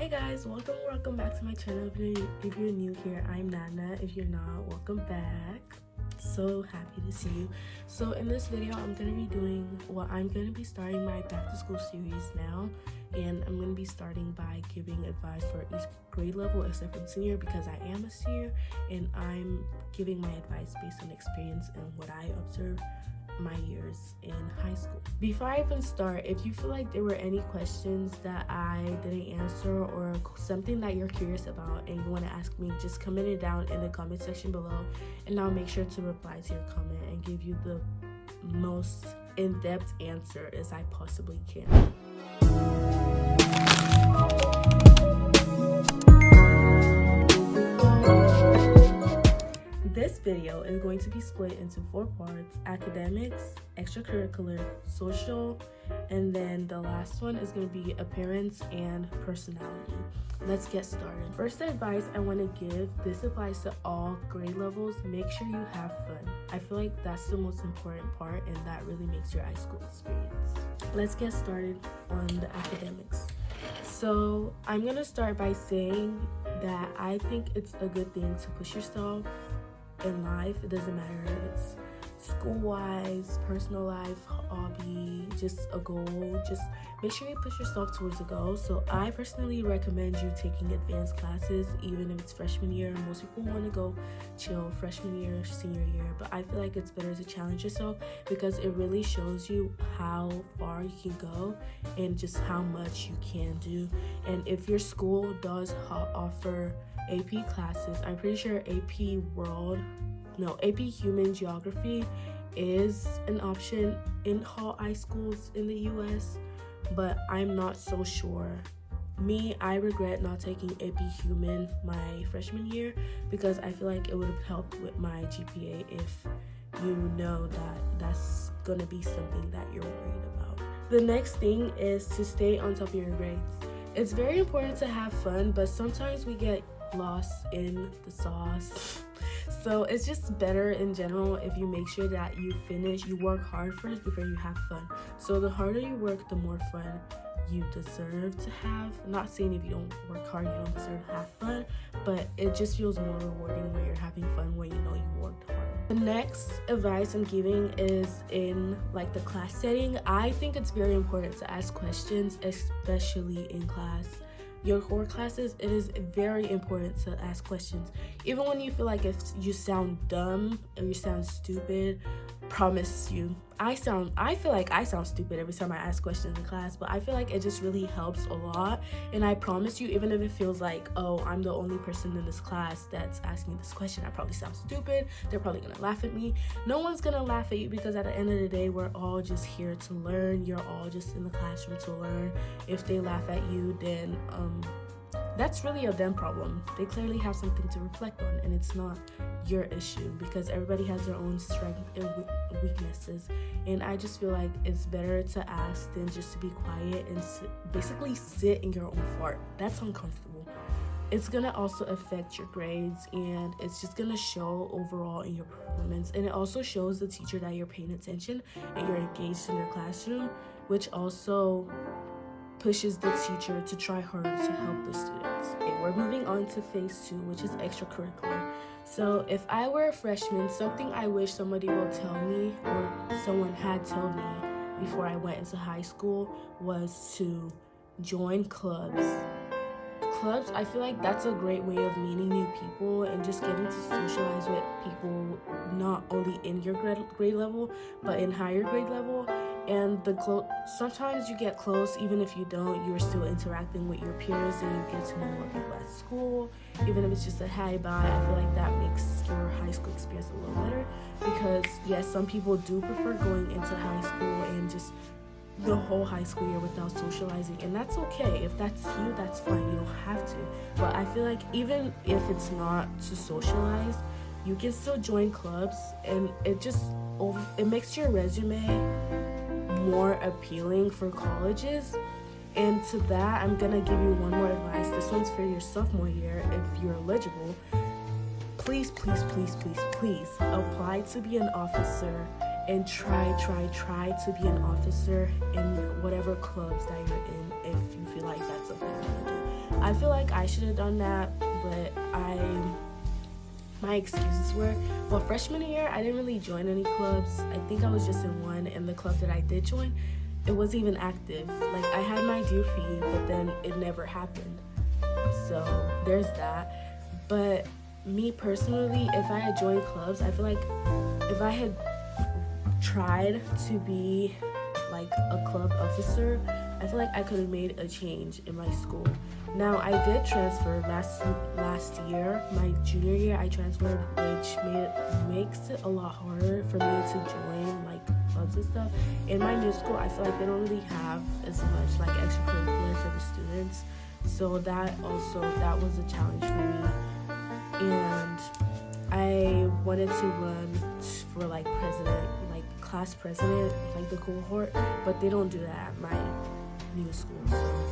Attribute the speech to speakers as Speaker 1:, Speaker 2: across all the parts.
Speaker 1: guys, welcome back to my channel. If you're new here, I'm Nana. If you're not, welcome back. So happy to see you. So in this video, I'm going to be starting my back to school series now, and I'm going to be starting by giving advice for each grade level except for senior, because I am a senior and I'm giving my advice based on experience and what I observed my years in high school. Before I even start, if you feel like there were any questions that I didn't answer or something that you're curious about and you want to ask me, just comment it down in the comment section below, and I'll make sure to reply to your comment and give you the most in-depth answer as I possibly can. This video is going to be split into 4 parts: academics, extracurricular, social, and then the last one is going to be appearance and personality. Let's get started. First advice I want to give, this applies to all grade levels: make sure you have fun. I feel like that's the most important part, and that really makes your high school experience. Let's get started on the academics. So I'm going to start by saying that I think it's a good thing to push yourself in life. It doesn't matter if it's school-wise, personal life, hobby, just a goal. Just make sure you push yourself towards a goal. So I personally recommend you taking advanced classes, even if it's freshman year. Most people want to go chill freshman year, senior year, but I feel like it's better to challenge yourself because it really shows you how far you can go and just how much you can do. And if your school does offer AP classes, I'm pretty sure AP Human Geography is an option in all high schools in the US, but I'm not so sure. I regret not taking AP Human my freshman year because I feel like it would have helped with my GPA if you know that that's gonna be something that you're worried about. The next thing is to stay on top of your grades. It's very important to have fun, but sometimes we get lost in the sauce. So it's just better in general if you make sure that you work hard first before you have fun. So the harder you work, the more fun you deserve to have. I'm not saying if you don't work hard, you don't deserve to have fun, but it just feels more rewarding when you're having fun, when you know you worked hard. The next advice I'm giving is in like the class setting. I think it's very important to ask questions, especially in class. Your core classes, it is very important to ask questions. Even when you feel like if you sound dumb or you sound stupid, promise you, I feel like I sound stupid every time I ask questions in class, but I feel like it just really helps a lot. And I promise you, even if it feels like, oh, I'm the only person in this class that's asking this question, I probably sound stupid, they're probably gonna laugh at me. No one's gonna laugh at you because at the end of the day, we're all just here to learn. You're all just in the classroom to learn. If they laugh at you, then that's really a them problem. They clearly have something to reflect on, and it's not your issue because everybody has their own strengths and weaknesses. And I just feel like it's better to ask than just to be quiet and basically sit in your own fart. That's uncomfortable. It's gonna also affect your grades, and it's just gonna show overall in your performance. And it also shows the teacher that you're paying attention and you're engaged in your classroom, which also pushes the teacher to try harder to help the students. Okay, we're moving on to phase 2, which is extracurricular. So if I were a freshman, something I wish somebody will tell me or someone had told me before I went into high school was to join clubs. Clubs, I feel like that's a great way of meeting new people and just getting to socialize with people not only in your grade level but in higher grade level. And sometimes you get close, even if you don't, you're still interacting with your peers and you get to know more people at school. Even if it's just a hi, bye, I feel like that makes your high school experience a little better because, yes, some people do prefer going into high school and just the whole high school year without socializing, and that's okay. If that's you, that's fine. You don't have to. But I feel like even if it's not to socialize, you can still join clubs, and it makes your resume more appealing for colleges. And to that, I'm gonna give you one more advice. This one's for your sophomore year. If you're eligible, please apply to be an officer and try to be an officer in whatever clubs that you're in if you feel like that's something you want to do. I feel like I should have done that, but my excuses were, well, freshman year, I didn't really join any clubs. I think I was just in one, and the club that I did join, it wasn't even active. Like, I had my due fee, but then it never happened. So there's that. But me personally, if I had joined clubs, I feel like if I had tried to be like a club officer, I feel like I could have made a change in my school. Now, I did transfer last year. My junior year, I transferred, which makes it a lot harder for me to join like clubs and stuff. In my new school, I feel like they don't really have as much like extracurricular for the students. So that was a challenge for me. And I wanted to run for like president, like class president, like the cohort, but they don't do that at my new school. So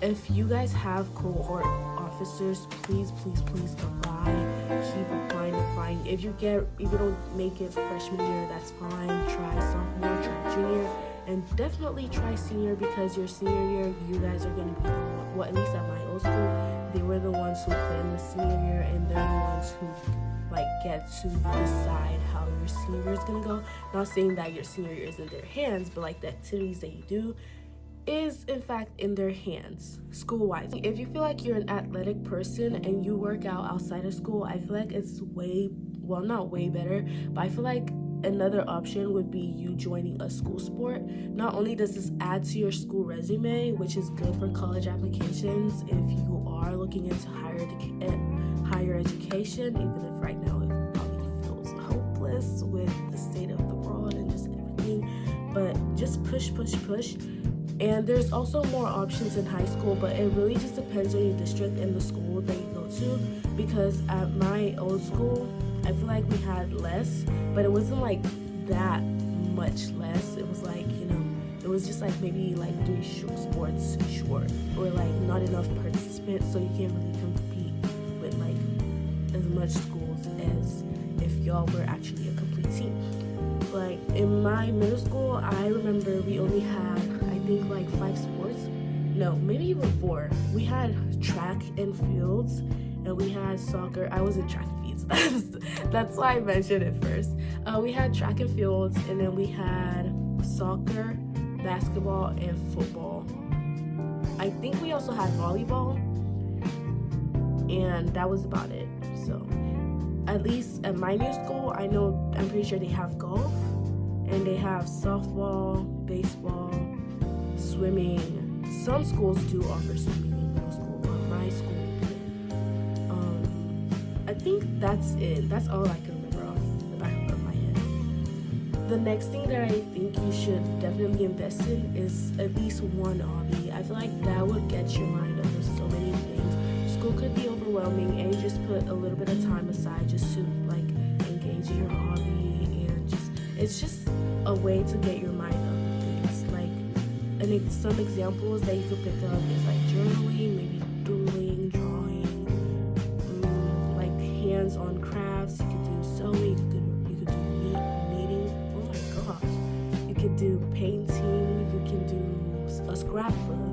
Speaker 1: if you guys have cohort officers, please apply. Keep applying. If you don't make it freshman year, that's fine. Try sophomore, try junior, and definitely try senior, because your senior year, you guys are going to be the one, well, at least at my old school, they were the ones who planned the senior year, and they're the ones who like get to decide how your senior year is going to go. Not saying that your senior year is in their hands, but like the activities that you do is in fact in their hands school-wise. If you feel like you're an athletic person and you work out outside of school, I feel like it's not way better, but I feel like another option would be you joining a school sport. Not only does this add to your school resume, which is good for college applications if you are looking into higher education, even if right now it probably feels hopeless with the state of the world and just everything, but just push. And there's also more options in high school, but it really just depends on your district and the school that you go to, because at my old school, I feel like we had less, but it wasn't like that much less. It was like, it was just like maybe like 3 sports short, or like not enough participants, so you can't really compete with like as much schools as if y'all were actually a complete team. Like in my middle school, I remember we only had, I think, like 5 sports. No, maybe even 4. We had track and fields, and we had soccer. I was in track and fields. That's why I mentioned it first. We had track and fields, and then we had soccer, basketball, and football. I think we also had volleyball, and that was about it. So at least at my new school, I'm pretty sure they have golf, and they have softball, baseball, swimming. Some schools do offer swimming in middle school, but my school didn't. I think that's it. That's all I can remember off the back of my head. The next thing that I think you should definitely invest in is at least one hobby. I feel like that would get your mind off of so many things. School could be overwhelming, and you just put a little bit of time aside just to like engage in your hobby, and it's just a way to get your mind off of things. Like, some examples that you could pick up is like journaling, maybe doodling, drawing, like hands-on crafts. You could do sewing, you could do knitting. Oh my gosh, you could do painting, you can do a scrapbook.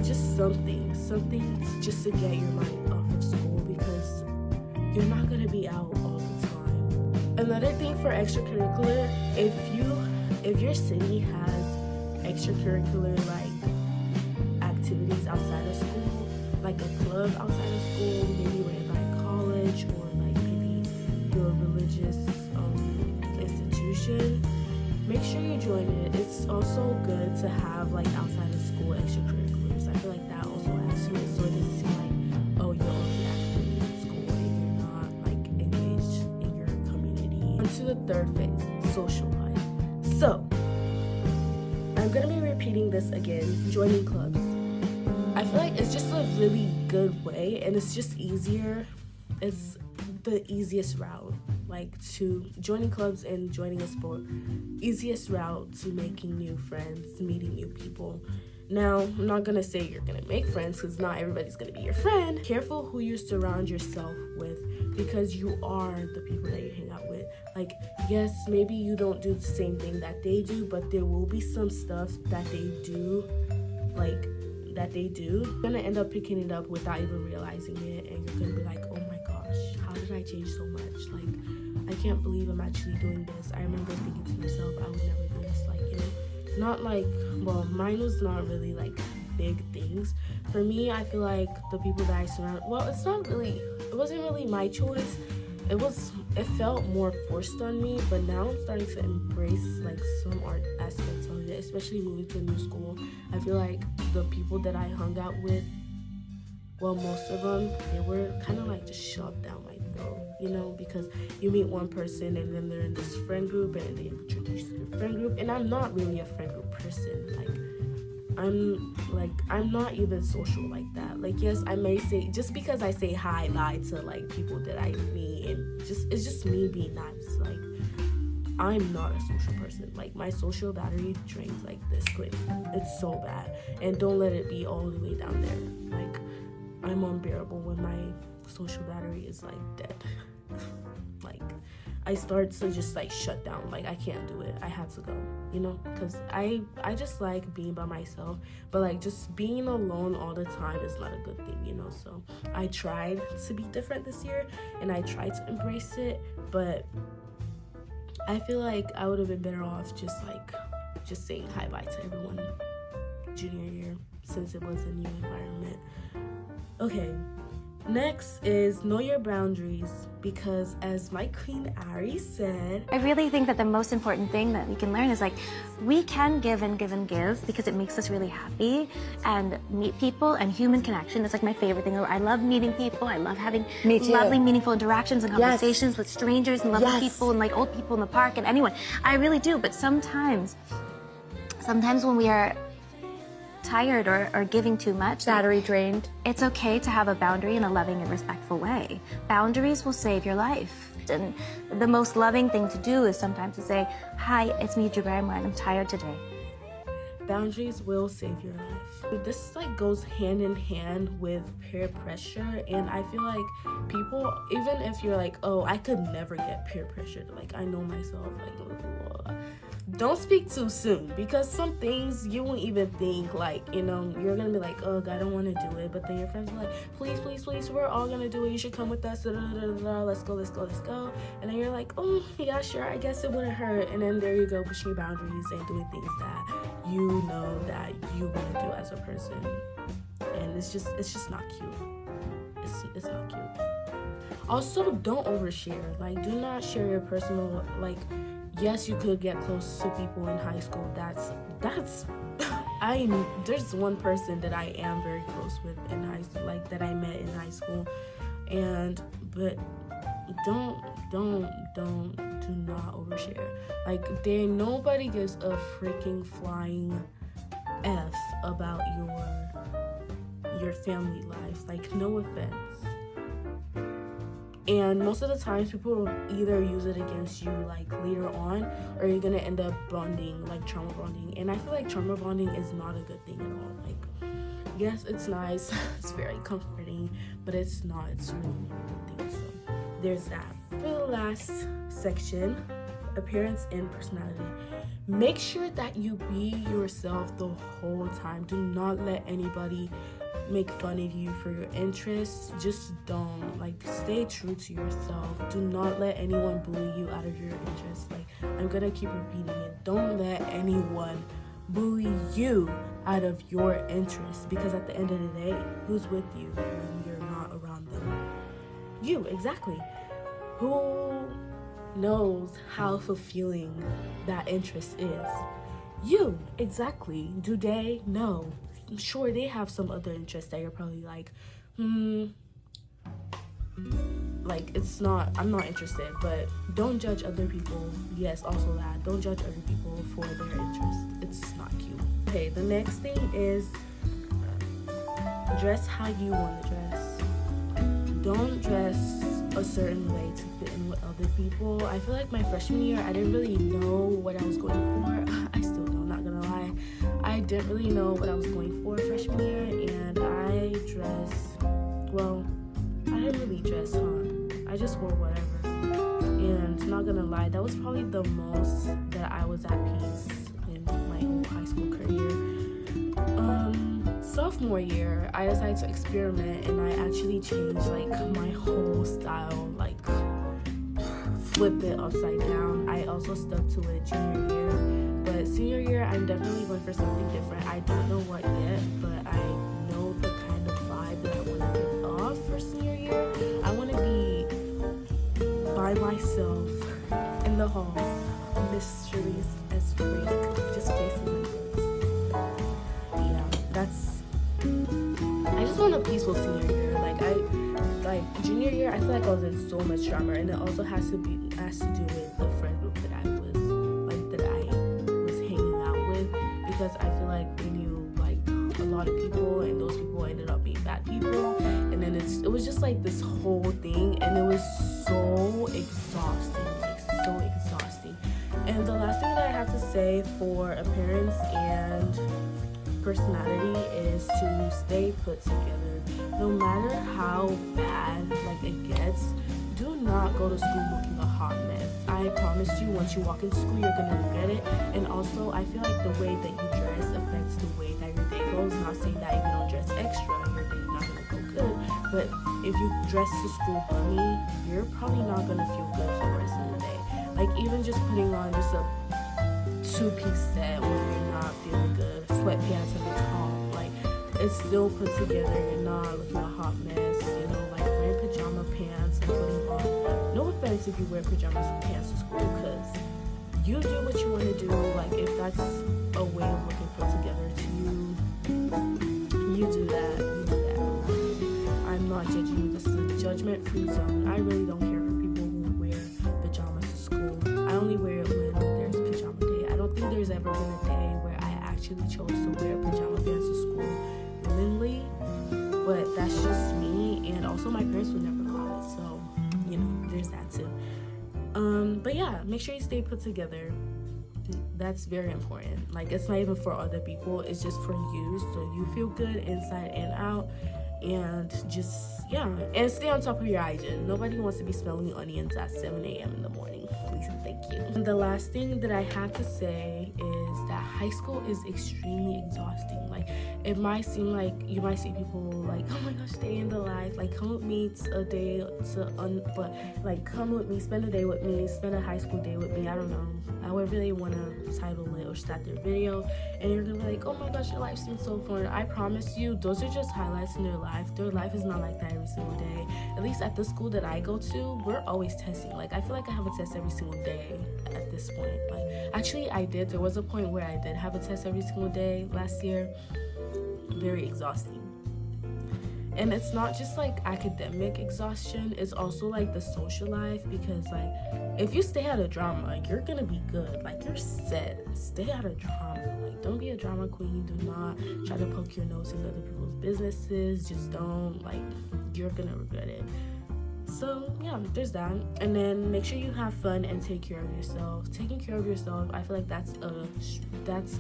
Speaker 1: Just something just to get your mind off of school, because you're not gonna be out all the time. Another thing for extracurricular, if your city has extracurricular like activities outside of school, like a club outside of school, maybe ran by a college, or like maybe your religious institution, make sure you join it. It's also good to have like outside of school extracurriculars. I feel like that also adds to it, so it doesn't seem like, oh, you're only active in school and you're not like engaged in your community. On to the third phase, social life. So I'm gonna be repeating this again, joining clubs. I feel like it's just a really good way, and it's just easier. It's the easiest route, like to joining clubs and joining a sport. Easiest route to making new friends, meeting new people. Now, I'm not gonna say you're gonna make friends, because not everybody's gonna be your friend. Careful who you surround yourself with, because you are the people that you hang out with. Like, yes, maybe you don't do the same thing that they do, but there will be some stuff that they do, like that they do, you're gonna end up picking it up without even realizing it, and you're gonna be like, oh my gosh, how did I change so much? Like, I can't believe I'm actually doing this. I remember thinking to myself, I would never do this. Like, you know, not like, well, mine was not really like big things. For me, I feel like the people that I surround, well, it wasn't really my choice. It felt more forced on me, but now I'm starting to embrace like some art aspects of it, especially moving to a new school. I feel like the people that I hung out with, well, most of them, they were kind of like just shoved down my throat, you know, because you meet one person and then they're in this friend group and they introduce you to the friend group, and I'm not really a friend group person. I'm not even social like that. Like, yes, I may say, just because I say hi, bye to like people that I meet, and it's just me being nice. Like, I'm not a social person. Like, my social battery drains like this quick. It's so bad. And don't let it be all the way down there. Like, I'm unbearable when my social battery is like dead. Like, I start to just like shut down. Like, I can't do it. I have to go, you know, because I just like being by myself, but like just being alone all the time is not a good thing, you know. So I tried to be different this year and I tried to embrace it, but I feel like I would have been better off just saying hi bye to everyone junior year, since it was a new environment. Okay, next is know your boundaries, because as my queen Ari said,
Speaker 2: I really think that the most important thing that we can learn is like, we can give and give and give because it makes us really happy, and meet people and human connection. It's like my favorite thing. I love meeting people. I love having lovely, meaningful interactions and conversations with strangers and lovely people and like old people in the park and anyone. I really do. But sometimes when we are tired or giving too much,
Speaker 3: battery drained,
Speaker 2: it's okay to have a boundary in a loving and respectful way. Boundaries will save your life. And the most loving thing to do is sometimes to say, hi, it's me, Jabari, I'm tired today.
Speaker 1: Boundaries will save your life. This like goes hand in hand with peer pressure, and I feel like people, even if you're like, oh, I could never get peer pressured, like I know myself, like, don't speak too soon, because some things you won't even think, like, you know, you're gonna be like, oh, I don't want to do it, but then your friends are like, please, please, please, we're all gonna do it, you should come with us, let's go, and then you're like, oh yeah, sure, I guess it wouldn't hurt, and then there you go, pushing your boundaries and doing things that you know that you want to do as a person, and it's just not cute. It's not cute. Also, don't overshare. Like, do not share your personal, like, yes, you could get close to people in high school. That's there's one person that I am very close with in high school, like that I met in high school, but do not overshare. Like, nobody gives a freaking flying F about your family life. Like, no offense. And most of the times people will either use it against you like later on, or you're gonna end up bonding, like trauma bonding. And I feel like trauma bonding is not a good thing at all. Like, yes, it's nice, it's very comforting, but it's really not a good thing. So there's that. For the last section, appearance and personality. Make sure that you be yourself the whole time. Do not let anybody make fun of you for your interests. Just don't. Like, stay true to yourself. Do not let anyone bully you out of your interests. Like, I'm gonna keep repeating it. Don't let anyone bully you out of your interests, because at the end of the day, who's with you when you're not around them? You, exactly. Who knows how fulfilling that interest is? You, exactly. Do they? No. I'm sure they have some other interests that you're probably like, like, it's not, I'm not interested. But don't judge other people. Yes, also that. Don't judge other people for their interests. It's not cute. Okay, the next thing is dress how you want to dress. Don't dress a certain way to fit in with other people. I feel like my freshman year, I didn't really know what I was going for. I still don't, not gonna lie. I didn't really know what I was going for freshman year, and I didn't really dress, I just wore whatever. And not gonna lie, that was probably the most that I was at peace in my whole high school career. sophomore year, I decided to experiment, and I actually changed like my whole style, like flipped it upside down. I also stuck to it junior year, but senior year, I'm definitely going for something different. I don't know what yet, but I know the kind of vibe that I want to give off for senior year. I want to be by myself in the halls, mysterious as freak, just facing my books. Yeah, I just want a peaceful senior year. Like junior year, I feel like I was in so much drama, and it also has to do with the friend group that I was hanging out with, because I feel like we knew like a lot of people, and those people ended up being bad people, and then it was just like this whole thing, and it was so exhausting. And the last thing that I have to say for appearance and personality is to stay put together. No matter how bad like it gets, do not go to school looking a hot mess. I promise you, once you walk into school, you're gonna regret it. And also, I feel like the way that you dress affects the way that your day goes. Not saying that if you don't dress extra, your day's not gonna go good. But if you dress to school funny, you're probably not gonna feel good for the rest of the day. Like even just putting on just a two-piece set when you're not feeling good, sweatpants at the top, like it's still put together. You're not looking a hot mess, you know, like wearing pajama pants and putting on. No offense if you wear pajama pants to school, because you do what you want to do. Like if that's a way of looking put together to you, you do that. I'm not judging you. This is a judgment-free zone. I really don't care for people who wear pajamas to school. I only wear it when there's pajama day. I don't think there's ever been a day where I actually chose to wear pajama pants to school willingly, but that's just me, and also my parents would never allow it, so you know, there's that too. But yeah, make sure you stay put together. That's very important. Like it's not even for other people, it's just for you, so you feel good inside and out. And just, yeah, and stay on top of your hygiene. Nobody wants to be smelling onions at 7 a.m. in the morning. Please and thank you. And the last thing that I have to say is that high school is extremely exhausting. Like, it might seem like you might see people like, oh my gosh, stay in the life. Like, come with me a day but like, come with me, spend a day with me, spend a high school day with me. I don't know. I would really want to title it or start their video, and you're gonna be like, oh my gosh, your life seems so fun. I promise you, those are just highlights in their life. Their life is not like that every single day. At least at the school that I go to, we're always testing. Like I feel like I have a test every single day at this point. Like actually there was a point where I did have a test every single day last year. Very exhausting. And it's not just like academic exhaustion, it's also like the social life, because like if you stay out of drama, you're gonna be good. Like you're set. Stay out of drama. Like don't be a drama queen. Do not try to poke your nose in other people's businesses. Just don't. Like you're gonna regret it. So yeah, there's that. And then make sure you have fun and take care of yourself. Taking care of yourself, I feel like that's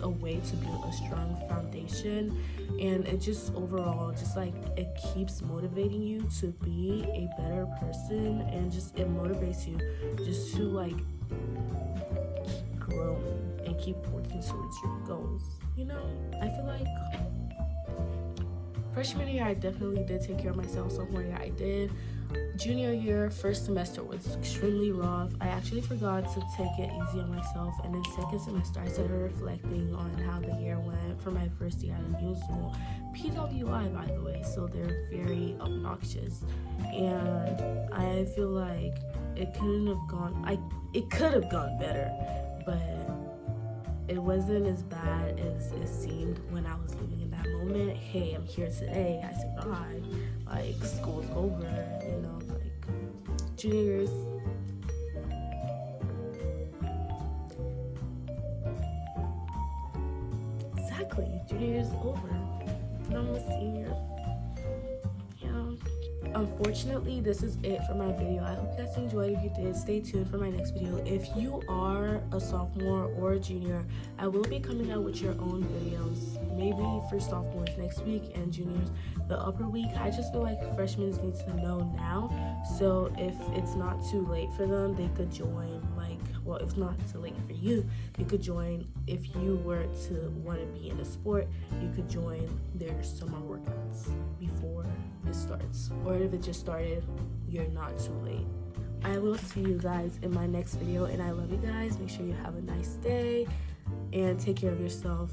Speaker 1: a way to build a strong foundation, and it just overall just like it keeps motivating you to be a better person, and just it motivates you just to like keep growing and keep working towards your goals. You know, I feel like freshman year I definitely did take care of myself. Sophomore year I did. Junior year, first semester was extremely rough. I actually forgot to take it easy on myself, and then second semester I started reflecting on how the year went for my first year at a new school. PWI, by the way, so they're very obnoxious, and I feel like it could have gone better, but it wasn't as bad as it seemed when I was living in that moment. Hey, I'm here today. I survived. Like, school's over, you know, like, junior years. Exactly, junior year's over. Now I'm a senior. Yeah. unfortunately, this is it for my video. I hope you guys enjoyed. If you did, stay tuned for my next video. If you are a sophomore or a junior, I will be coming out with your own videos, maybe for sophomores next week and juniors the upper week. I just feel like freshmen need to know now, so if it's not too late for them, they could join. Well, if not too late for you, you could join. If you were to want to be in a sport, you could join their summer workouts before it starts. Or if it just started, you're not too late. I will see you guys in my next video, and I love you guys. Make sure you have a nice day and take care of yourself.